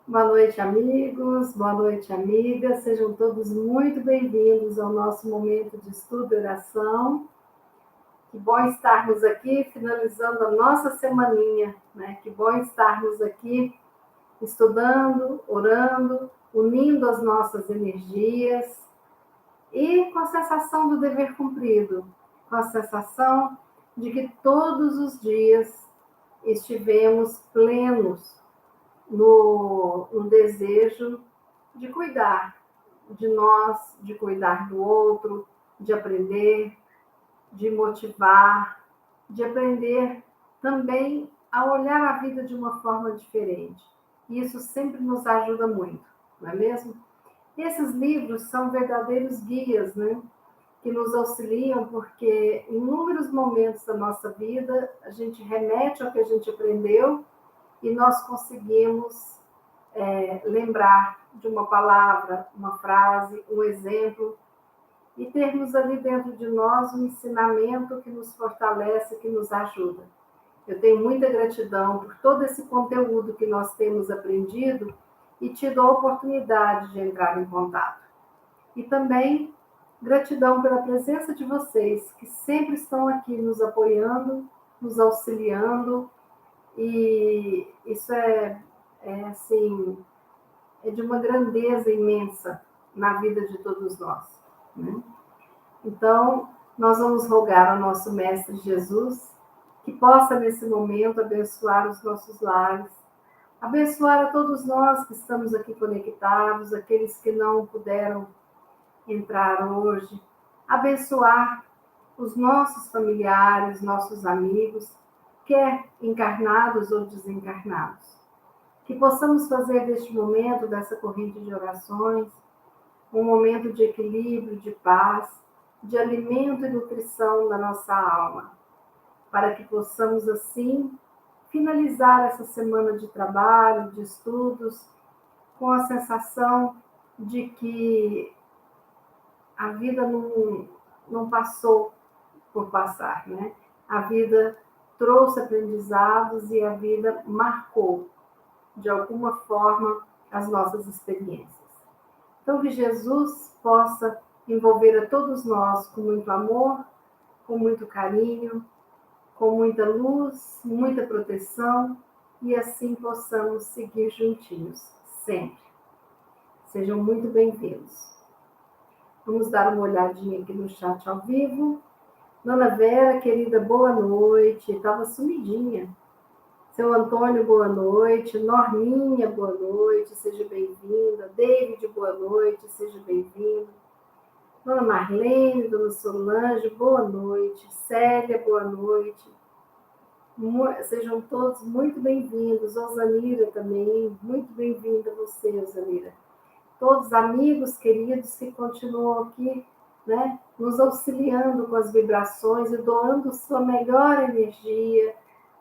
Boa noite, amigos. Boa noite, amigas. Sejam todos muito bem-vindos ao nosso momento de estudo e oração. Que bom estarmos aqui, finalizando a nossa semaninha, né? Que bom estarmos aqui estudando, orando, unindo as nossas energias e com a sensação do dever cumprido, com a sensação de que todos os dias estivemos plenos no desejo de cuidar de nós, de cuidar do outro, de aprender, de motivar, de aprender também a olhar a vida de uma forma diferente. E isso sempre nos ajuda muito, não é mesmo? Esses livros são verdadeiros guias, né? Que nos auxiliam, porque em inúmeros momentos da nossa vida a gente remete ao que a gente aprendeu e nós conseguimos lembrar de uma palavra, uma frase, um exemplo, e termos ali dentro de nós um ensinamento que nos fortalece, que nos ajuda. Eu tenho muita gratidão por todo esse conteúdo que nós temos aprendido e tido a oportunidade de entrar em contato. E também gratidão pela presença de vocês, que sempre estão aqui nos apoiando, nos auxiliando, e isso assim, é de uma grandeza imensa na vida de todos nós, né? Então, nós vamos rogar ao nosso Mestre Jesus que possa, nesse momento, abençoar os nossos lares, abençoar a todos nós que estamos aqui conectados, aqueles que não puderam entrar hoje, abençoar os nossos familiares, nossos amigos, quer encarnados ou desencarnados. Que possamos fazer deste momento, dessa corrente de orações, um momento de equilíbrio, de paz, de alimento e nutrição da nossa alma, para que possamos, assim, finalizar essa semana de trabalho, de estudos, com a sensação de que a vida não passou por passar, né? A vida trouxe aprendizados e a vida marcou, de alguma forma, as nossas experiências. Então, que Jesus possa envolver a todos nós com muito amor, com muito carinho, com muita luz, muita proteção, e assim possamos seguir juntinhos, sempre. Sejam muito bem-vindos. Vamos dar uma olhadinha aqui no chat ao vivo. Dona Vera, querida, boa noite. Estava sumidinha. Seu Antônio, boa noite. Norminha, boa noite, seja bem-vinda. David, boa noite, seja bem-vindo. Dona Marlene, Dona Solange, boa noite. Célia, boa noite. Sejam todos muito bem-vindos. Osanira também, muito bem-vinda você, Osanira. Todos amigos queridos que continuam aqui, né, nos auxiliando com as vibrações e doando sua melhor energia,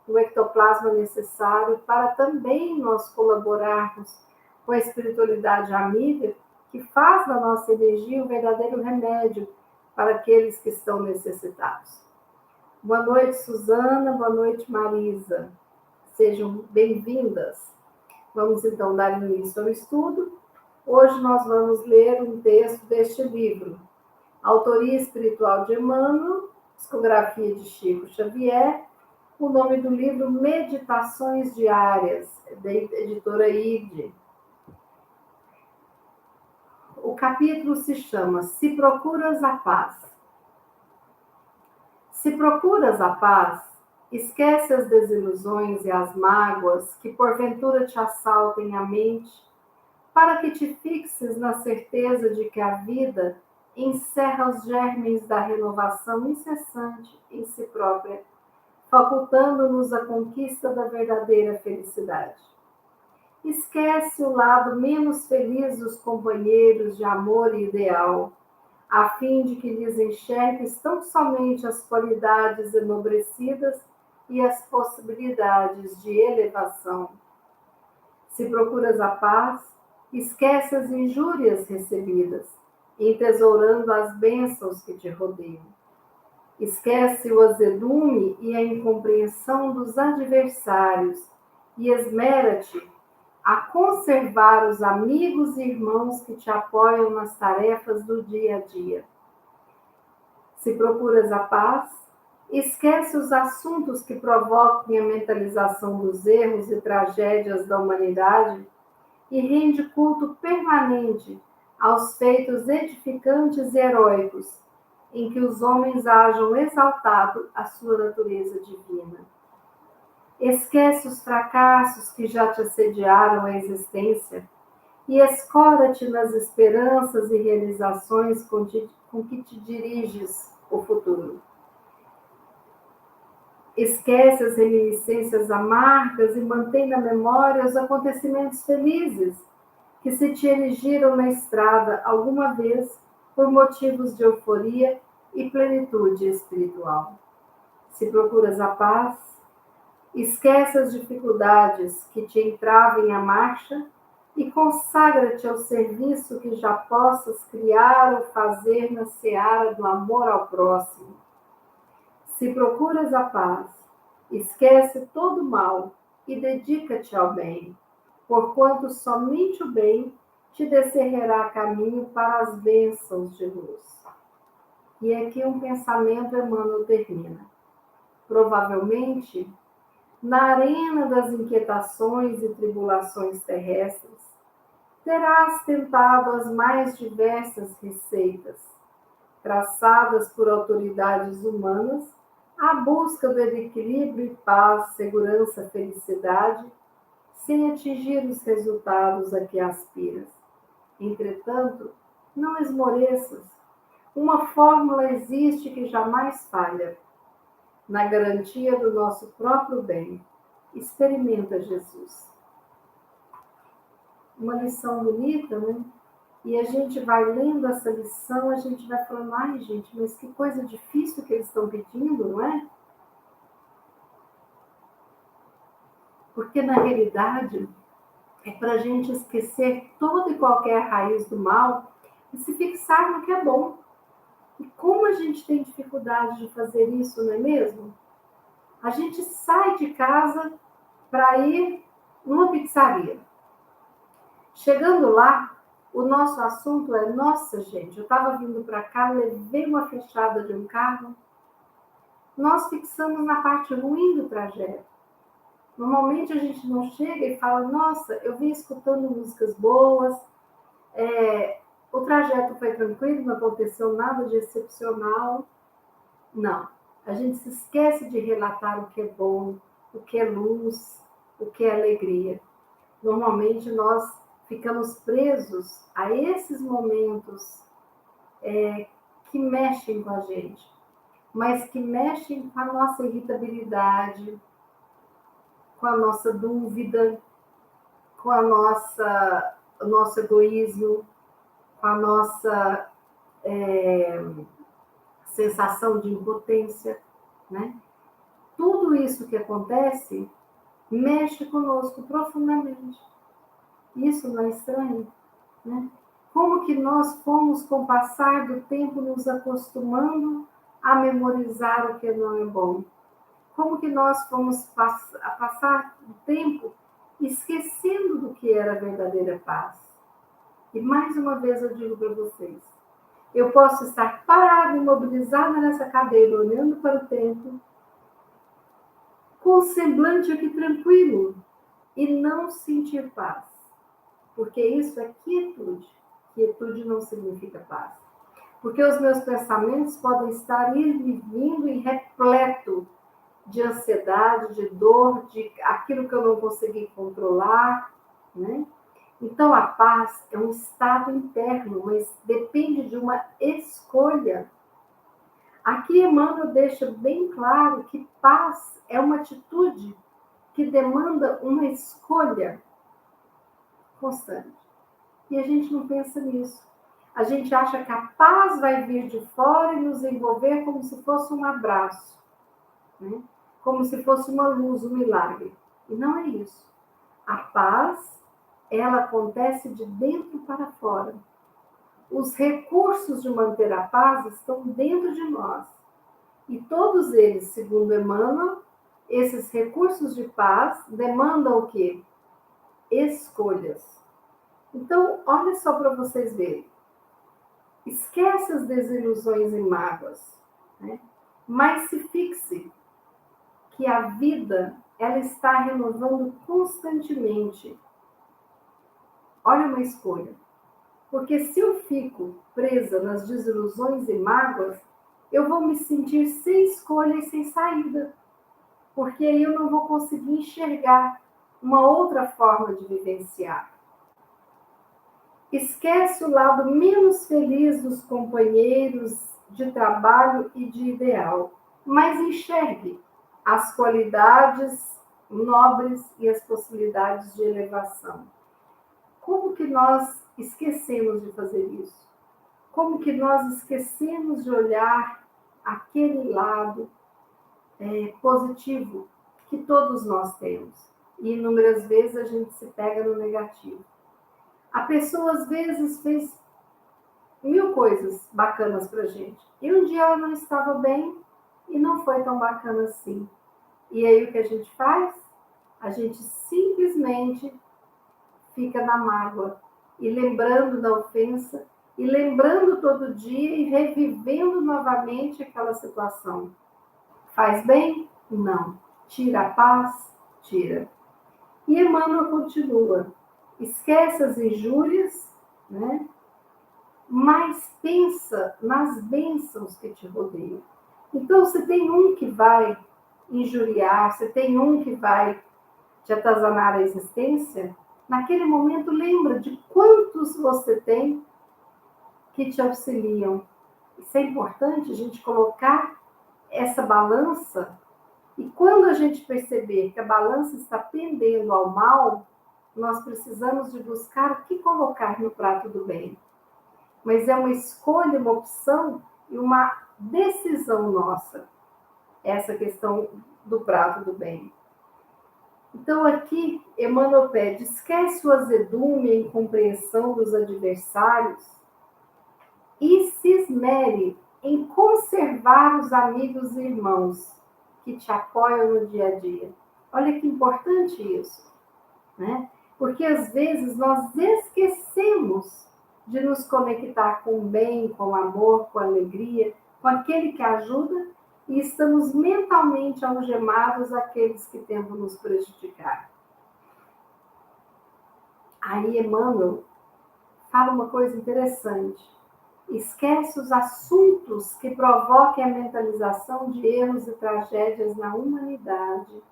o ectoplasma necessário para também nós colaborarmos com a espiritualidade amiga, que faz da nossa energia um verdadeiro remédio para aqueles que estão necessitados. Boa noite, Suzana. Boa noite, Marisa. Sejam bem-vindas. Vamos, então, dar início ao estudo. Hoje nós vamos ler um texto deste livro, Autoria Espiritual de Emmanuel, Psicografia de Chico Xavier. O nome do livro, Meditações Diárias, da editora Ide. O capítulo se chama Se Procuras a Paz. Se procuras a paz, esquece as desilusões e as mágoas que porventura te assaltem a mente, para que te fixes na certeza de que a vida encerra os germes da renovação incessante em si própria, facultando-nos a conquista da verdadeira felicidade. Esquece o lado menos feliz dos companheiros de amor e ideal, a fim de que lhes enxergues tão somente as qualidades enobrecidas e as possibilidades de elevação. Se procuras a paz, esquece as injúrias recebidas, entesourando as bênçãos que te rodeiam. Esquece o azedume e a incompreensão dos adversários e esmera-te a conservar os amigos e irmãos que te apoiam nas tarefas do dia a dia. Se procuras a paz, esquece os assuntos que provoquem a mentalização dos erros e tragédias da humanidade e rende culto permanente aos feitos edificantes e heróicos, em que os homens hajam exaltado a sua natureza divina. Esquece os fracassos que já te assediaram a existência e escora-te nas esperanças e realizações com que te diriges o futuro. Esquece as reminiscências amargas e mantém na memória os acontecimentos felizes que se te erigiram na estrada alguma vez por motivos de euforia e plenitude espiritual. Se procuras a paz, esquece as dificuldades que te entravem a marcha e consagra-te ao serviço que já possas criar ou fazer na seara do amor ao próximo. Se procuras a paz, esquece todo o mal e dedica-te ao bem, porquanto somente o bem te descerrará caminho para as bênçãos de luz. E aqui um pensamento Emmanuel termina. Provavelmente, na arena das inquietações e tribulações terrestres, terás tentado as mais diversas receitas, traçadas por autoridades humanas, à busca do equilíbrio e paz, segurança, felicidade, sem atingir os resultados a que aspiras. Entretanto, não esmoreças. Uma fórmula existe que jamais falha. Na garantia do nosso próprio bem, experimenta Jesus. Uma lição bonita, né? E a gente vai lendo essa lição, a gente vai falando, ai gente, mas que coisa difícil que eles estão pedindo, não é? Porque na realidade é para a gente esquecer toda e qualquer raiz do mal e se fixar no que é bom. E como a gente tem dificuldade de fazer isso, não é mesmo? A gente sai de casa para ir numa pizzaria. Chegando lá, o nosso assunto é, nossa gente, eu estava vindo para cá, levei uma fechada de um carro. Nós fixamos na parte ruim do trajeto. Normalmente a gente não chega e fala, nossa, eu vim escutando músicas boas, o trajeto foi tranquilo, não aconteceu nada de excepcional. Não, a gente se esquece de relatar o que é bom, o que é luz, o que é alegria. Normalmente nós ficamos presos a esses momentos que mexem com a gente, mas que mexem com a nossa irritabilidade, com a nossa dúvida, com o nosso egoísmo, com a nossa sensação de impotência, né? Tudo isso que acontece mexe conosco profundamente. Isso não é estranho, né? Como que nós fomos, com o passar do tempo, nos acostumando a memorizar o que não é bom? Como que nós fomos passar o tempo esquecendo do que era a verdadeira paz? E mais uma vez eu digo para vocês, eu posso estar parada, imobilizada nessa cadeira, olhando para o tempo, com o semblante aqui tranquilo, e não sentir paz. Porque isso é quietude. Quietude não significa paz. Porque os meus pensamentos podem estar indo e vindo e repleto de ansiedade, de dor, de aquilo que eu não consegui controlar, né? Então, a paz é um estado interno, mas depende de uma escolha. Aqui, Emmanuel deixa bem claro que paz é uma atitude que demanda uma escolha constante. E a gente não pensa nisso. A gente acha que a paz vai vir de fora e nos envolver como se fosse um abraço, né? Como se fosse uma luz, um milagre. E não é isso. A paz, ela acontece de dentro para fora. Os recursos de manter a paz estão dentro de nós. E todos eles, segundo Emmanuel, esses recursos de paz demandam o quê? escolhas. Então, olha só para vocês verem. Esquece as desilusões e mágoas, né? Mas se fixe que a vida, ela está renovando constantemente. Olha uma escolha. Porque se eu fico presa nas desilusões e mágoas, eu vou me sentir sem escolha e sem saída. Porque aí eu não vou conseguir enxergar uma outra forma de vivenciar. Esquece o lado menos feliz dos companheiros de trabalho e de ideal, mas enxergue as qualidades nobres e as possibilidades de elevação. Como que nós esquecemos de fazer isso? Como que nós esquecemos de olhar aquele lado positivo que todos nós temos? E inúmeras vezes a gente se pega no negativo. A pessoa, às vezes, fez 1000 coisas bacanas pra gente. E um dia ela não estava bem e não foi tão bacana assim. E aí o que a gente faz? A gente simplesmente fica na mágoa e lembrando da ofensa e lembrando todo dia e revivendo novamente aquela situação. Faz bem? Não. Tira a paz? Tira. E Emmanuel continua. Esquece as injúrias, né? Mas pensa nas bênçãos que te rodeiam. Então, se tem um que vai injuriar, se tem um que vai te atazanar a existência, naquele momento lembra de quantos você tem que te auxiliam. Isso é importante a gente colocar essa balança, e quando a gente perceber que a balança está pendendo ao mal, nós precisamos de buscar o que colocar no prato do bem. Mas é uma escolha, uma opção e uma decisão nossa, essa questão do prato do bem. Então aqui, Emmanuel pede, esquece o azedume, a incompreensão dos adversários e se esmere em conservar os amigos e irmãos que te apoiam no dia a dia. Olha que importante isso, né? Porque às vezes nós esquecemos de nos conectar com o bem, com o amor, com a alegria, com aquele que ajuda, e estamos mentalmente algemados àqueles que tentam nos prejudicar. Aí Emmanuel fala uma coisa interessante. Esquece os assuntos que provoquem a mentalização de erros e tragédias na humanidade.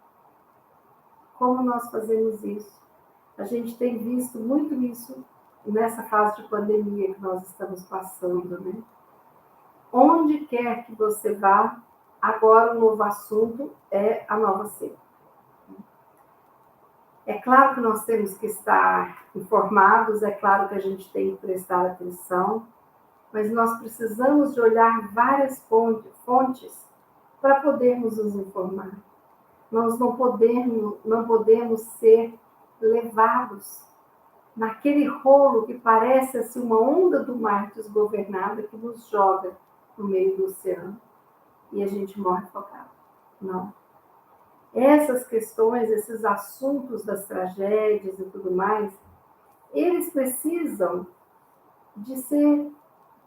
Como nós fazemos isso? A gente tem visto muito isso nessa fase de pandemia que nós estamos passando, né? Onde quer que você vá, agora o novo assunto é a nova cepa. É claro que nós temos que estar informados, é claro que a gente tem que prestar atenção, mas nós precisamos de olhar várias fontes para podermos nos informar. Nós não podemos ser levados naquele rolo que parece assim, uma onda do mar desgovernada que nos joga no meio do oceano e a gente morre afogado. Não. Essas questões, esses assuntos das tragédias e tudo mais, eles precisam de ser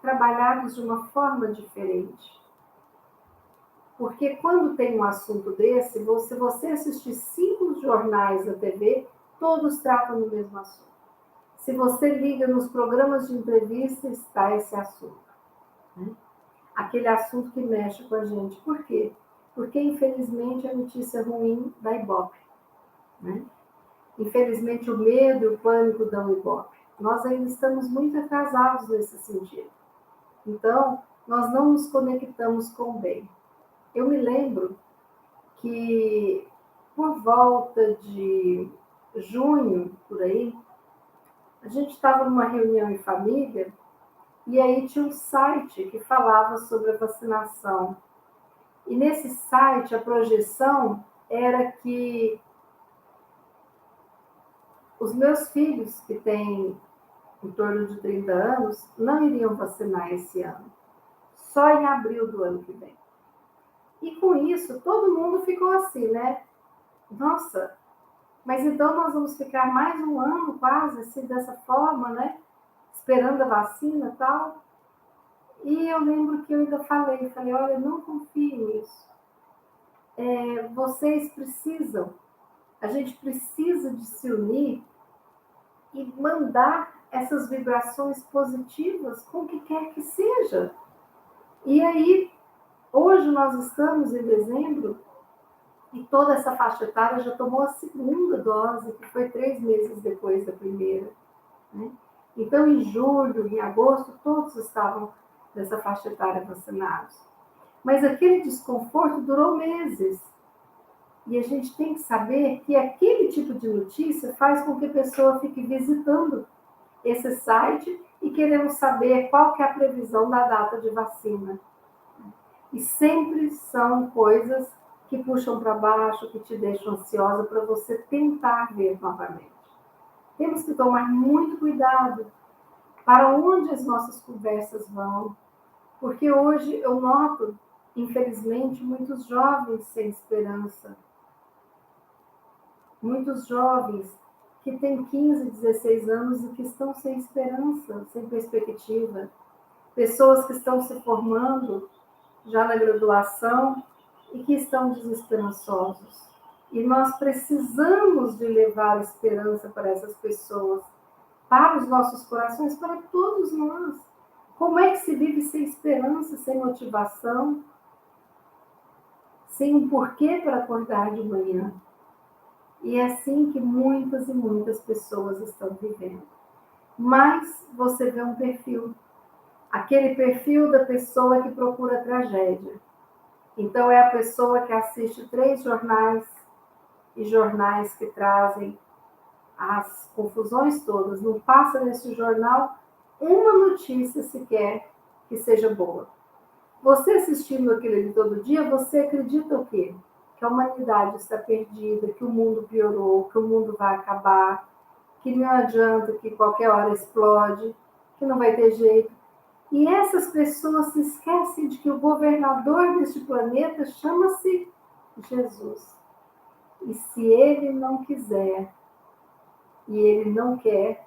trabalhados de uma forma diferente. Porque quando tem um assunto desse, se você assistir 5 jornais da TV, todos tratam do mesmo assunto. Se você liga nos programas de entrevista, está esse assunto. Né? Aquele assunto que mexe com a gente. Por quê? Porque, infelizmente, a notícia ruim dá Ibope. Né? Infelizmente, o medo e o pânico dão Ibope. Nós ainda estamos muito atrasados nesse sentido. Então, nós não nos conectamos com o bem. Eu me lembro que, por volta de junho, por aí, a gente estava numa reunião em família e aí tinha um site que falava sobre a vacinação. E nesse site, a projeção era que os meus filhos, que têm em torno de 30 anos, não iriam vacinar esse ano. Só em abril do ano que vem. E com isso, todo mundo ficou assim, né? Nossa, Mas então nós vamos ficar mais um ano quase, assim, dessa forma, né? Esperando a vacina e tal. E eu lembro que eu ainda falei, olha, não confie nisso. Vocês precisam, a gente precisa de se unir e mandar essas vibrações positivas com o que quer que seja. E aí, hoje nós estamos em dezembro e toda essa faixa etária já tomou a segunda dose, que foi 3 meses depois da primeira. Né? Então, em julho, em agosto, todos estavam nessa faixa etária vacinados. Mas aquele desconforto durou meses. E a gente tem que saber que aquele tipo de notícia faz com que a pessoa fique visitando esse site e querendo saber qual que é a previsão da data de vacina. E sempre são coisas que puxam para baixo, que te deixam ansiosa para você tentar ver novamente. Temos que tomar muito cuidado para onde as nossas conversas vão, porque hoje eu noto, infelizmente, muitos jovens sem esperança, muitos jovens que têm 15, 16 anos e que estão sem esperança, sem perspectiva, pessoas que estão se formando já na graduação e que estão desesperançosos. E nós precisamos de levar esperança para essas pessoas, para os nossos corações, para todos nós. Como é que se vive sem esperança, sem motivação, sem um porquê para acordar de manhã? E é assim que muitas e muitas pessoas estão vivendo. Mas você vê um perfil, aquele perfil da pessoa que procura tragédia. Então é a pessoa que assiste 3 jornais, e jornais que trazem as confusões todas. Não passa nesse jornal uma notícia sequer que seja boa. Você assistindo aquilo ali todo dia, você acredita o quê? Que a humanidade está perdida, que o mundo piorou, que o mundo vai acabar, que não adianta, que qualquer hora explode, que não vai ter jeito. E essas pessoas se esquecem de que o governador deste planeta chama-se Jesus. E se ele não quiser, e ele não quer,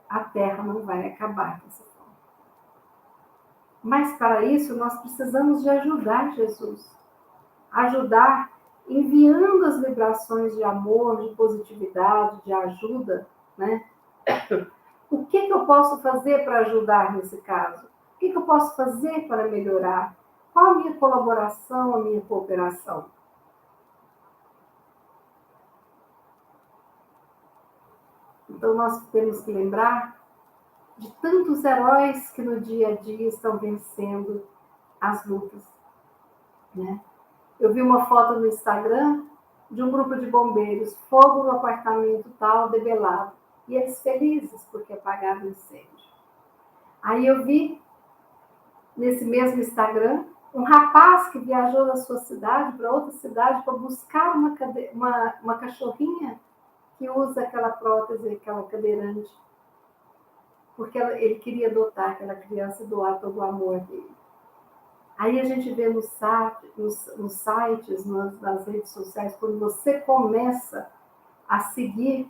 a Terra não vai acabar dessa forma. Mas para isso nós precisamos de ajudar Jesus. Ajudar enviando as vibrações de amor, de positividade, de ajuda, né? O que eu posso fazer para ajudar nesse caso? O que eu posso fazer para melhorar? Qual a minha colaboração, a minha cooperação? Então, nós temos que lembrar de tantos heróis que no dia a dia estão vencendo as lutas. Né? Eu vi uma foto no Instagram de um grupo de bombeiros, fogo no apartamento tal, debelado. E eles felizes porque apagaram o incêndio. Aí eu vi, nesse mesmo Instagram, um rapaz que viajou da sua cidade para outra cidade para buscar uma cachorrinha que usa aquela prótese, aquela cadeirante, porque ele queria adotar aquela criança e doar todo o amor dele. Aí a gente vê nos sites, nas redes sociais, quando você começa a seguir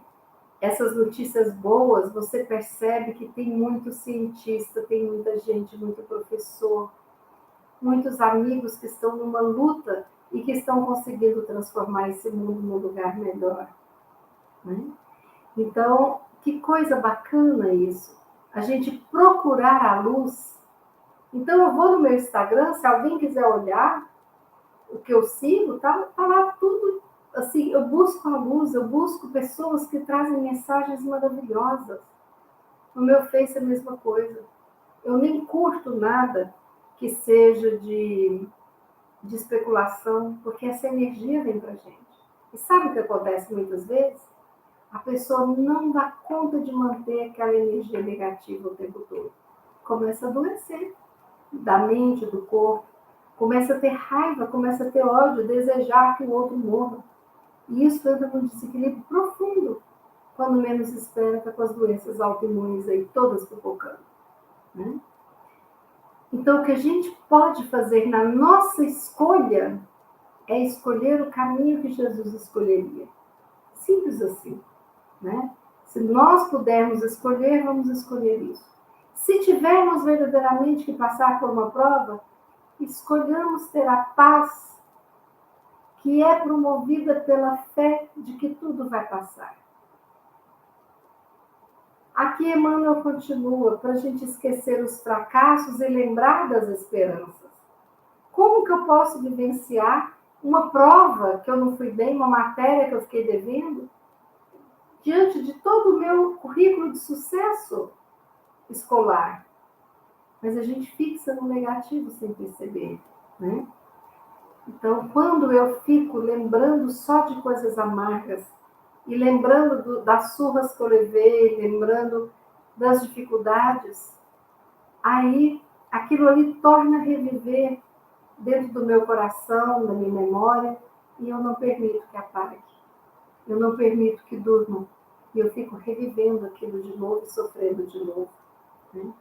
essas notícias boas, você percebe que tem muito cientista, tem muita gente, muito professor, muitos amigos que estão numa luta e que estão conseguindo transformar esse mundo num lugar melhor. Né? Então, que coisa bacana isso. A gente procurar a luz. Então, eu vou no meu Instagram, se alguém quiser olhar o que eu sigo, tá lá tudo. Assim, eu busco a luz, eu busco pessoas que trazem mensagens maravilhosas. No meu Face é a mesma coisa. Eu nem curto nada que seja de especulação, porque essa energia vem pra gente. E sabe o que acontece muitas vezes? A pessoa não dá conta de manter aquela energia negativa o tempo todo. Começa a adoecer da mente, do corpo. Começa a ter raiva, começa a ter ódio, desejar que o outro morra. E isso entra num desequilíbrio profundo. Quando menos espera, está com as doenças autoimunes aí todas pipocando. Né? Então, o que a gente pode fazer na nossa escolha é escolher o caminho que Jesus escolheria. Simples assim, né? Se nós pudermos escolher, vamos escolher isso. Se tivermos verdadeiramente que passar por uma prova, escolhamos ter a paz que é promovida pela fé de que tudo vai passar. Aqui Emmanuel continua para a gente esquecer os fracassos e lembrar das esperanças. Como que eu posso vivenciar uma prova que eu não fui bem, uma matéria que eu fiquei devendo, diante de todo o meu currículo de sucesso escolar? Mas a gente fixa no negativo sem perceber, né? Então, quando eu fico lembrando só de coisas amargas, e lembrando das surras que eu levei, lembrando das dificuldades, aí aquilo ali torna a reviver dentro do meu coração, da minha memória, e eu não permito que apague. Eu não permito que durma. E eu fico revivendo aquilo de novo e sofrendo de novo, né?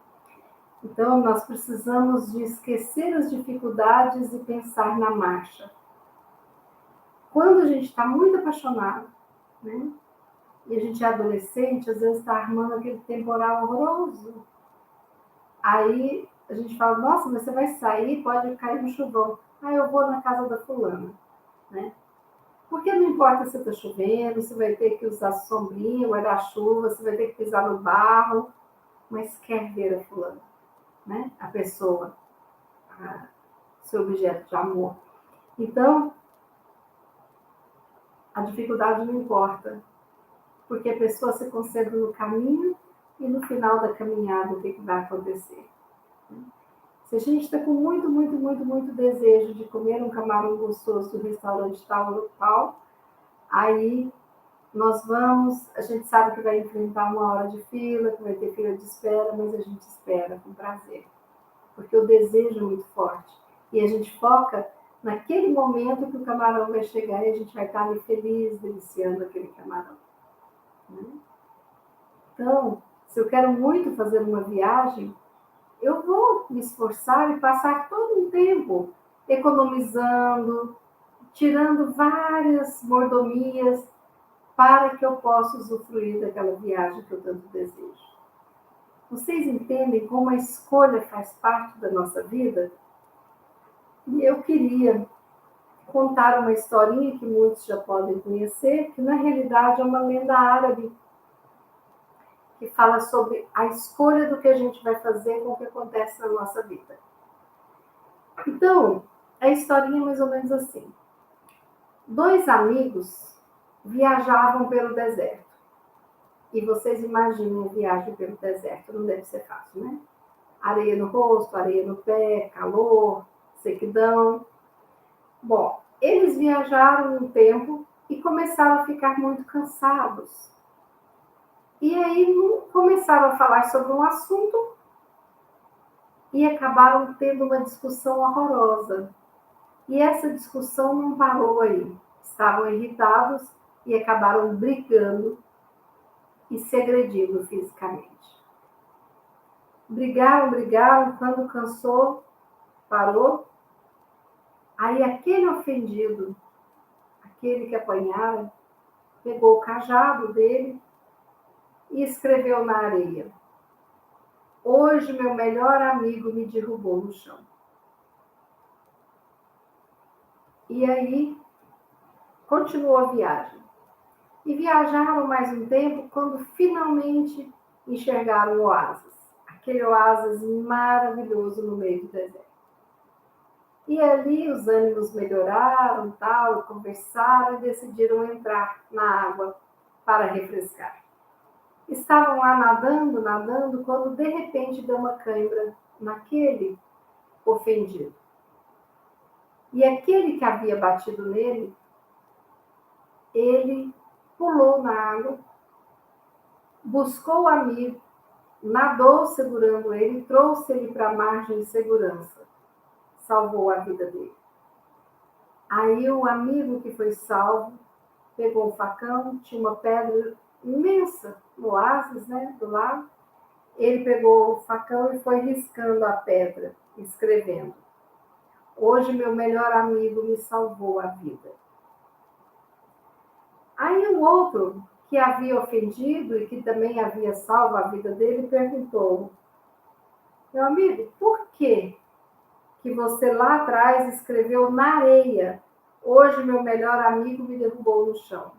Então, nós precisamos de esquecer as dificuldades e pensar na marcha. Quando a gente está muito apaixonado, né? E a gente é adolescente, às vezes está armando aquele temporal horroroso. Aí a gente fala, nossa, mas você vai sair, pode cair no chuvão. Ah, eu vou na casa da fulana, né? Porque não importa se está chovendo, você vai ter que usar sombrinha, guarda-chuva, você vai ter que pisar no barro, mas quer ver a fulana, né? A pessoa, seu objeto de amor. Então, a dificuldade não importa, porque a pessoa se concentra no caminho e no final da caminhada o que vai acontecer. Se a gente está com muito desejo de comer um camarão gostoso do restaurante tal ou qual, aí nós vamos, a gente sabe que vai enfrentar uma hora de fila, que vai ter fila de espera, mas a gente espera com prazer, porque o desejo é muito forte. E a gente foca naquele momento que o camarão vai chegar e a gente vai estar ali feliz, deliciando aquele camarão. Então, se eu quero muito fazer uma viagem, eu vou me esforçar e passar todo um tempo economizando, tirando várias mordomias para que eu possa usufruir daquela viagem que eu tanto desejo. Vocês entendem como a escolha faz parte da nossa vida? E eu queria contar uma historinha que muitos já podem conhecer, que na realidade é uma lenda árabe, que fala sobre a escolha do que a gente vai fazer com o que acontece na nossa vida. Então, a historinha é mais ou menos assim. 2 amigos viajavam pelo deserto. E vocês imaginem a viagem pelo deserto, não deve ser fácil, né? Areia no rosto, areia no pé, calor, sequidão. Bom, eles viajaram um tempo e começaram a ficar muito cansados. E aí começaram a falar sobre um assunto e acabaram tendo uma discussão horrorosa. E essa discussão não parou aí. Estavam irritados e acabaram brigando e se agredindo fisicamente. Brigaram, quando cansou, parou. Aí aquele ofendido, aquele que apanhara, pegou o cajado dele e escreveu na areia: hoje meu melhor amigo me derrubou no chão. E aí continuou a viagem. E viajaram mais um tempo quando finalmente enxergaram o oásis. Aquele oásis maravilhoso no meio do deserto. E ali os ânimos melhoraram, tal, conversaram e decidiram entrar na água para refrescar. Estavam lá nadando, quando de repente deu uma cãibra naquele ofendido. E aquele que havia batido nele, ele pulou na água, buscou o amigo, nadou segurando ele, trouxe ele para a margem de segurança, salvou a vida dele. Aí o amigo que foi salvo pegou o facão, tinha uma pedra imensa no oásis, né, do lado. Ele pegou o facão e foi riscando a pedra, escrevendo: hoje meu melhor amigo me salvou a vida. Aí o outro, que havia ofendido e que também havia salvo a vida dele, perguntou: meu amigo, por que você lá atrás escreveu na areia: hoje meu melhor amigo me derrubou no chão?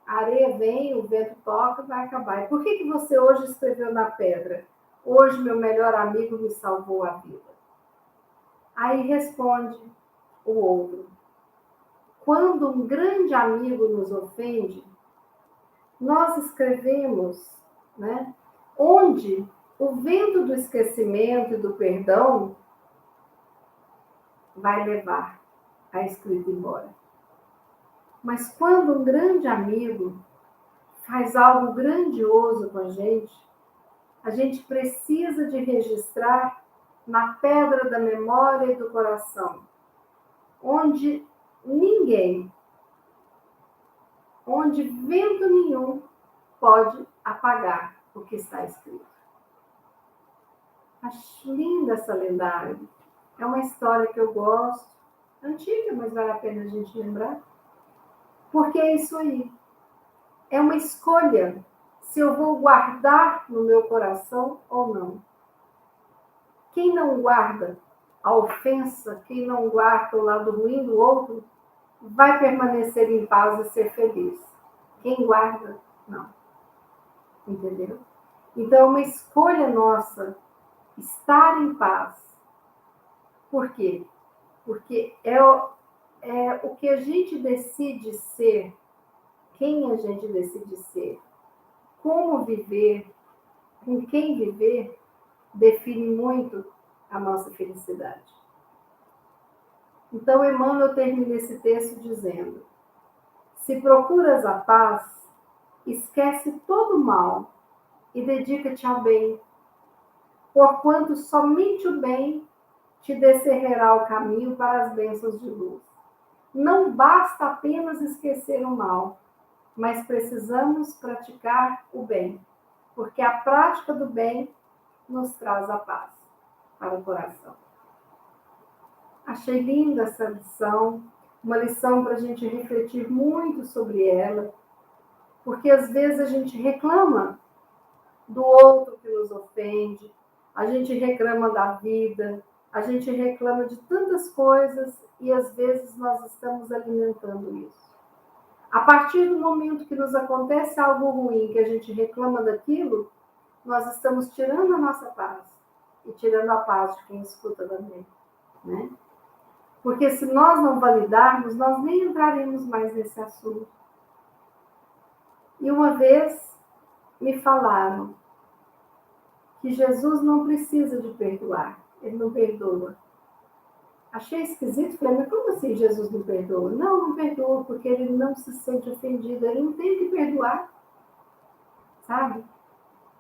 A areia vem, o vento toca, vai acabar. E por que você hoje escreveu na pedra: hoje meu melhor amigo me salvou a vida? Aí responde o outro: quando um grande amigo nos ofende, nós escrevemos, né, onde o vento do esquecimento e do perdão vai levar a escrita embora. Mas quando um grande amigo faz algo grandioso com a gente precisa de registrar na pedra da memória e do coração, onde ninguém, onde vento nenhum pode apagar o que está escrito. Acho linda essa lendária. É uma história que eu gosto, antiga, mas vale a pena a gente lembrar. Porque é isso aí. É uma escolha se eu vou guardar no meu coração ou não. Quem não guarda a ofensa, quem não guarda o lado ruim do outro, vai permanecer em paz e ser feliz. Quem guarda, não. Entendeu? Então, é uma escolha nossa estar em paz. Por quê? Porque é o que a gente decide ser, quem a gente decide ser, como viver, com quem viver, define muito a nossa felicidade. Então, Emmanuel termina esse texto dizendo: se procuras a paz, esquece todo o mal e dedica-te ao bem, porquanto somente o bem te descerrará o caminho para as bênçãos de luz. Não basta apenas esquecer o mal, mas precisamos praticar o bem, porque a prática do bem nos traz a paz para o coração. Achei linda essa lição, uma lição para a gente refletir muito sobre ela, porque às vezes a gente reclama do outro que nos ofende, a gente reclama da vida, a gente reclama de tantas coisas e às vezes nós estamos alimentando isso. A partir do momento que nos acontece algo ruim, que a gente reclama daquilo, nós estamos tirando a nossa paz e tirando a paz de quem escuta também, né? Porque se nós não validarmos, nós nem entraremos mais nesse assunto. E uma vez me falaram que Jesus não precisa de perdoar, ele não perdoa. Achei esquisito, falei, mas como assim Jesus não perdoa? Não perdoa, porque ele não se sente ofendido, ele não tem que perdoar, sabe?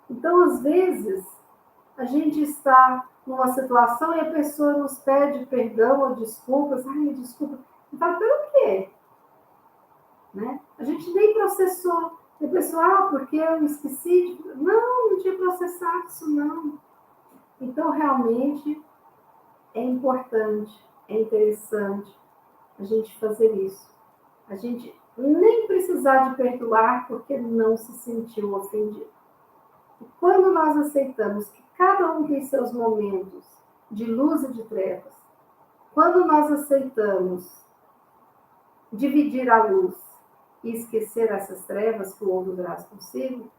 Então, às vezes, a gente está numa situação e a pessoa nos pede perdão ou desculpas, me desculpa. E fala, pelo quê? Né? A gente nem processou. E a pessoa, porque eu esqueci? Não tinha processado isso, não. Então, realmente, é importante, é interessante a gente fazer isso. A gente nem precisar de perdoar porque não se sentiu ofendido. E quando nós aceitamos que cada um tem seus momentos de luz e de trevas, quando nós aceitamos dividir a luz e esquecer essas trevas que o outro traz consigo,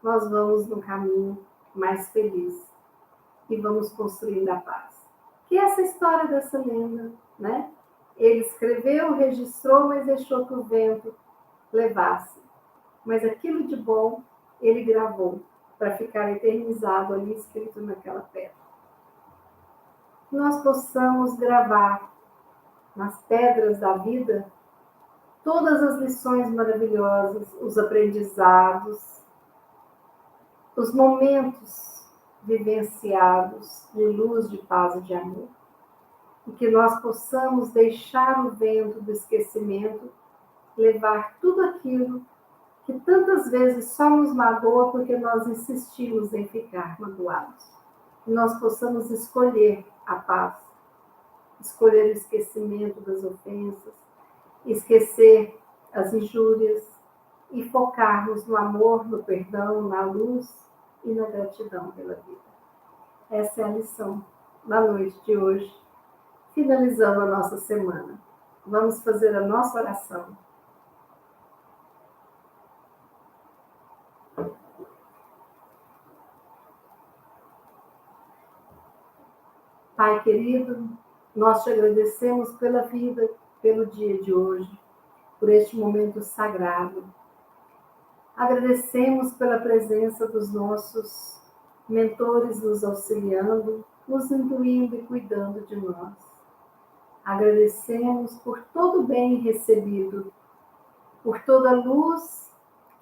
nós vamos no caminho mais feliz e vamos construindo a paz. Que é essa história dessa lenda, né? Ele escreveu, registrou, mas deixou que o vento levasse. Mas aquilo de bom ele gravou para ficar eternizado ali escrito naquela pedra. Que nós possamos gravar nas pedras da vida todas as lições maravilhosas, os aprendizados, os momentos vivenciados de luz, de paz e de amor. E que nós possamos deixar o vento do esquecimento levar tudo aquilo que tantas vezes só nos magoa porque nós insistimos em ficar magoados. Que nós possamos escolher a paz, escolher o esquecimento das ofensas, esquecer as injúrias e focarmos no amor, no perdão, na luz e na gratidão pela vida. Essa é a lição da noite de hoje, finalizando a nossa semana. Vamos fazer a nossa oração. Pai querido, nós te agradecemos pela vida, pelo dia de hoje, por este momento sagrado. Agradecemos pela presença dos nossos mentores nos auxiliando, nos intuindo e cuidando de nós. Agradecemos por todo o bem recebido, por toda a luz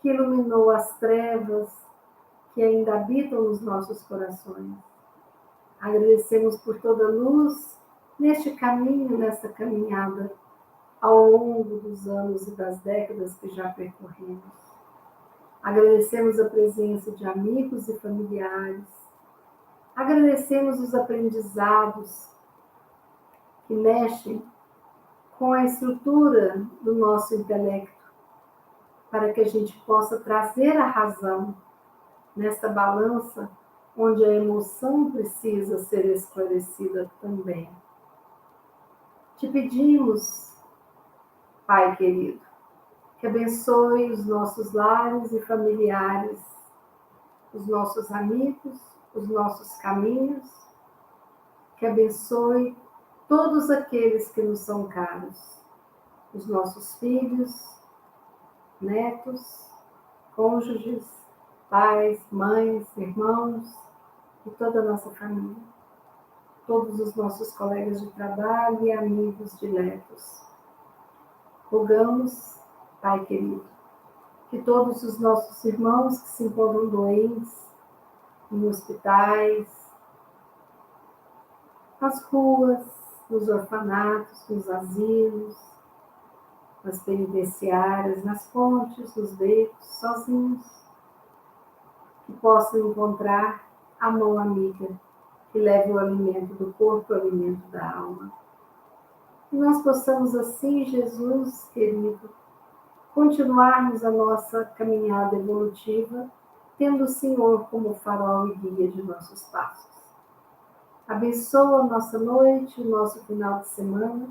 que iluminou as trevas que ainda habitam nos nossos corações. Agradecemos por toda a luz neste caminho, nessa caminhada, ao longo dos anos e das décadas que já percorremos. Agradecemos a presença de amigos e familiares. Agradecemos os aprendizados que mexem com a estrutura do nosso intelecto, para que a gente possa trazer a razão nesta balança onde a emoção precisa ser esclarecida também. Te pedimos, Pai querido, que abençoe os nossos lares e familiares, os nossos amigos, os nossos caminhos, que abençoe todos aqueles que nos são caros, os nossos filhos, netos, cônjuges, pais, mães, irmãos e toda a nossa família, todos os nossos colegas de trabalho e amigos diletos. Rogamos, Pai querido, que todos os nossos irmãos que se encontram doentes, em hospitais, nas ruas, nos orfanatos, nos asilos, nas penitenciárias, nas pontes, nos becos, sozinhos, que possam encontrar a mão amiga que leve o alimento do corpo, o alimento da alma. Que nós possamos assim, Jesus querido, continuarmos a nossa caminhada evolutiva, tendo o Senhor como farol e guia de nossos passos. Abençoa a nossa noite, o nosso final de semana,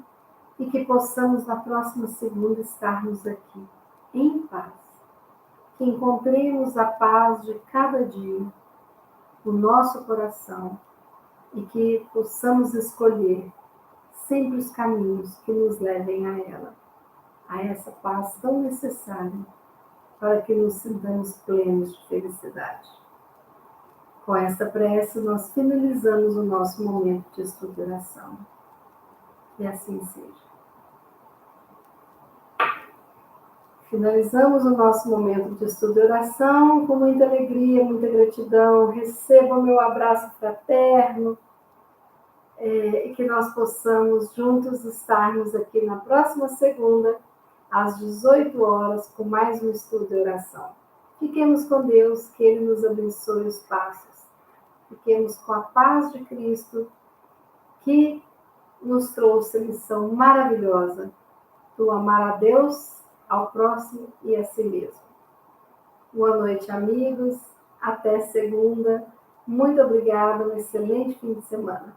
e que possamos na próxima segunda estarmos aqui, em paz. Que encontremos a paz de cada dia no nosso coração e que possamos escolher sempre os caminhos que nos levem a ela, a essa paz tão necessária para que nos sintamos plenos de felicidade. Com esta prece, nós finalizamos o nosso momento de estudo e oração. Que assim seja. Finalizamos o nosso momento de estudo e oração com muita alegria, muita gratidão. Receba o meu abraço fraterno e que nós possamos juntos estarmos aqui na próxima segunda, às 18 horas, com mais um estudo e oração. Fiquemos com Deus, que Ele nos abençoe os passos. Fiquemos com a paz de Cristo, que nos trouxe a lição maravilhosa do amar a Deus, ao próximo e a si mesmo. Boa noite, amigos. Até segunda. Muito obrigada. Um excelente fim de semana.